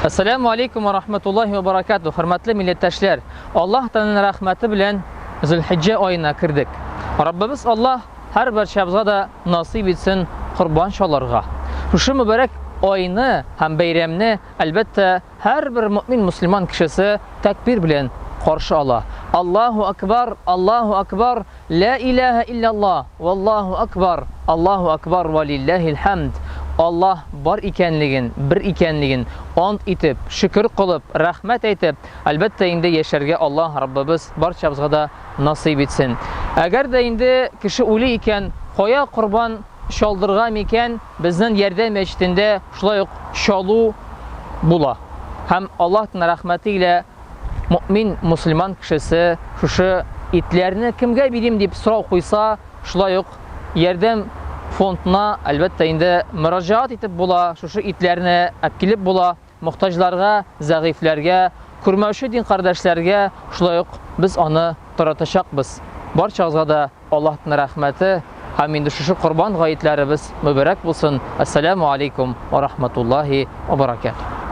Assalamu alaikum wa rahmatullahi wa barakatuh. Hürmetli millettaşlar, Allah Teala'nın rahmeti bilen Zülhicce ayına kirdik. Rabbimiz Allah her bir şabza da nasip etsin kurban şalarga. Şu mübarek ayını hem beyramını elbette her bir mümin Müslüman kişisi tekbir bilen karşı ala. Allahu Akbar, Allahu Akbar, La ilahe illallah, Wallahu Akbar, Allahu Akbar ve lillahil hamd. Allah var ikenligin, bir ikenligin ant etip, şükür kılıp, rahmet etip, elbette indi yaşarga Allah Rabbimiz barcamızga da nasip etsin. Eğer de indi kişi uli iken, koya kurban şaldırgam iken, bizden yerde meçtinde şulayık şalu bula. Hem Allah'ın rahmetiyle mümin, Müslüman kişisi şu itlerini kimge bileyim deyip sıra koysa, şulayık yerden fonduna elbette indi müracaat etip bula, şu itlerini epkilip bula, muhtaçlarga, zayıflarga, kurmaşı din kardeşlerge şulayık biz onu taratacakbız. Barçağızga da Allah'ın rahmeti, hem indi şu kurban gayetlerimiz mübarek bulsun. Esselamu aleyküm ve rahmetullahi ve berekatuhu.